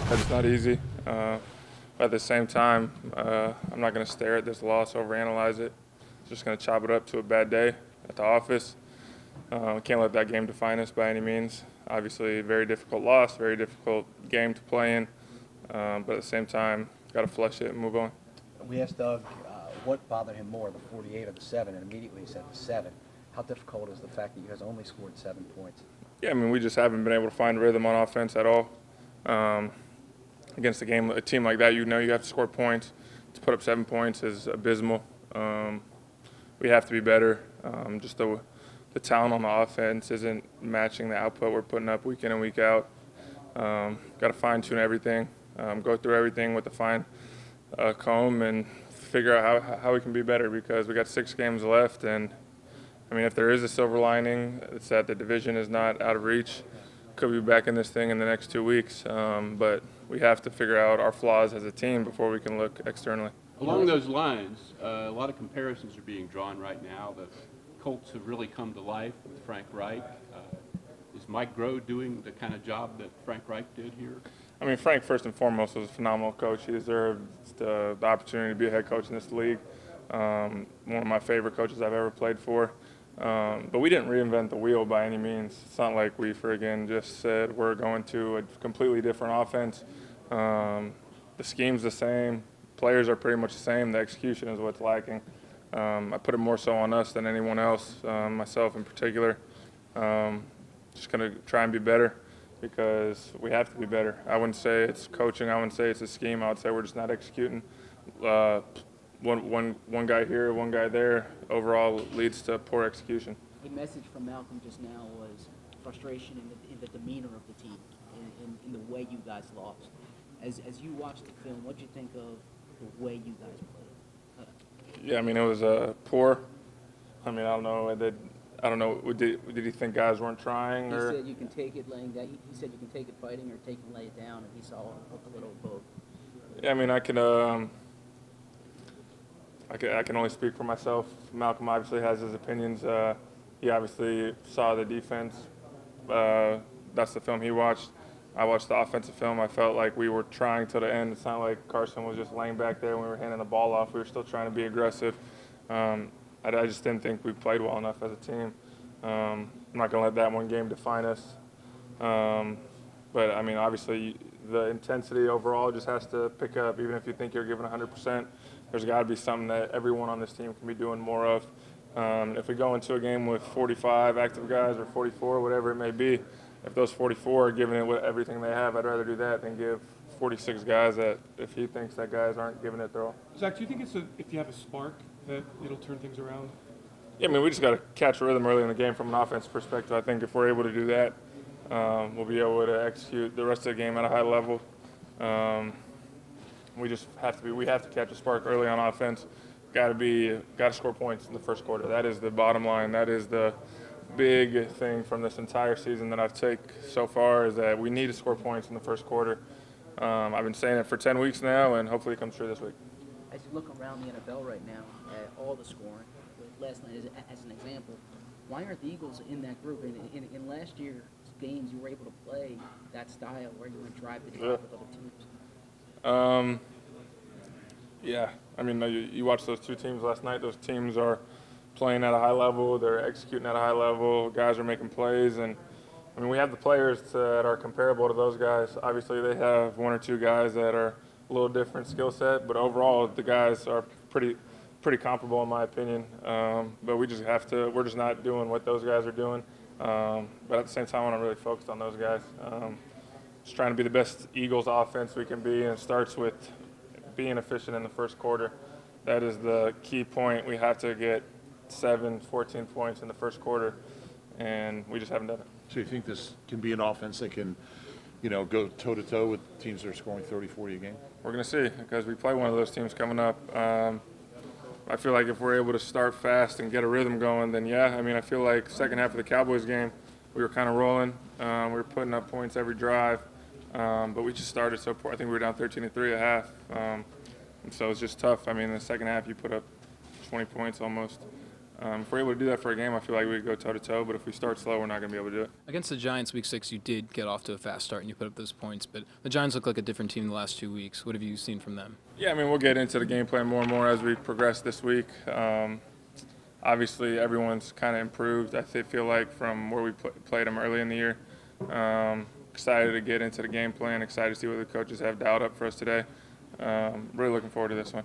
It's not easy. But at the same time, I'm not going to stare at this loss, overanalyze it. Just going to chop it up to a bad day at the office. Can't let that game define us by any means. Obviously, very difficult loss, very difficult game to play in. But at the same time, got to flush it and move on. We asked Doug what bothered him more, the 48 or the 7, and immediately he said the 7. How difficult is the fact that you guys only scored 7 points? Yeah, I mean, we just haven't been able to find rhythm on offense at all. Against a team like that, you know you have to score points. To put up 7 points is abysmal. We have to be better. Just the talent on the offense isn't matching the output we're putting up week in and week out. Got to fine-tune everything, go through everything with a fine comb and figure out how we can be better, because we got 6 games left. And I mean, if there is a silver lining, it's that the division is not out of reach. Could be back in this thing in the next 2 weeks, but we have to figure out our flaws as a team before we can look externally. Along those lines, a lot of comparisons are being drawn right now. The Colts have really come to life with Frank Reich. Is Mike Groh doing the kind of job that Frank Reich did here? I mean, Frank, first and foremost, was a phenomenal coach. He deserved the opportunity to be a head coach in this league. One of my favorite coaches I've ever played for. But we didn't reinvent the wheel by any means. It's not like we friggin' just said we're going to a completely different offense. The scheme's the same. Players are pretty much the same. The execution is what's lacking. I put it more so on us than anyone else, myself in particular. Just going to try and be better, because we have to be better. I wouldn't say it's coaching. I wouldn't say it's a scheme. I would say we're just not executing. One guy here, one guy there, overall leads to poor execution. A message from Malcolm just now was frustration in the demeanor of the team, in the way you guys lost. As you watch the film, what do you think of the way you guys played? Yeah, I mean, it was poor. I mean, I don't know. Did he think guys weren't trying? He or? said you can take it laying down. He said you can take it fighting or take and lay it down, and he saw a little of both. Yeah, I mean, I can only speak for myself. Malcolm obviously has his opinions. He obviously saw the defense. That's the film he watched. I watched the offensive film. I felt like we were trying to the end. It's not like Carson was just laying back there when we were handing the ball off. We were still trying to be aggressive. I just didn't think we played well enough as a team. I'm not going to let that one game define us. But, I mean, obviously the intensity overall just has to pick up. Even if you think you're giving 100%, there's got to be something that everyone on this team can be doing more of. If we go into a game with 45 active guys or 44, whatever it may be, if those 44 are giving it everything they have, I'd rather do that than give 46 guys that if he thinks that guys aren't giving it their all. Zach, do you think if you have a spark that it'll turn things around? Yeah, I mean, we just got to catch a rhythm early in the game from an offense perspective. I think if we're able to do that, we'll be able to execute the rest of the game at a high level. We have to catch a spark early on offense. Got to score points in the first quarter. That is the bottom line. That is the big thing from this entire season that I've taken so far, is that we need to score points in the first quarter. I've been saying it for 10 weeks now, and hopefully it comes true this week. As you look around the NFL right now at all the scoring, last night as an example, why aren't the Eagles in that group? In last year's games, you were able to play that style where you would drive the drive with other teams. Yeah, I mean, you watched those two teams last night. Those teams are playing at a high level. They're executing at a high level. Guys are making plays, and I mean, we have the players that are comparable to those guys. Obviously, they have one or two guys that are a little different skill set, but overall, the guys are pretty comparable in my opinion. But we just have to. We're just not doing what those guys are doing. But at the same time, I'm not really focused on those guys. Just trying to be the best Eagles offense we can be, and it starts with being efficient in the first quarter. That is the key point. We have to get 14 points in the first quarter, and we just haven't done it. So you think this can be an offense that can, go toe-to-toe with teams that are scoring 30, 40 a game? We're going to see, because we play one of those teams coming up. I feel like if we're able to start fast and get a rhythm going, then yeah. I mean, I feel like second half of the Cowboys game, we were kind of rolling. We were putting up points every drive, but we just started so poor. I think we were down 13-3 at half, and so it's just tough. I mean, in the second half, you put up 20 points almost. If we're able to do that for a game, I feel like we could go toe-to-toe, but if we start slow, we're not going to be able to do it. Against the Giants, Week 6, you did get off to a fast start and you put up those points, but the Giants look like a different team the last 2 weeks. What have you seen from them? Yeah, I mean, we'll get into the game plan more and more as we progress this week. Obviously, everyone's kind of improved, I feel like, from where we played them early in the year. Excited to get into the game plan, excited to see what the coaches have dialed up for us today. Really looking forward to this one.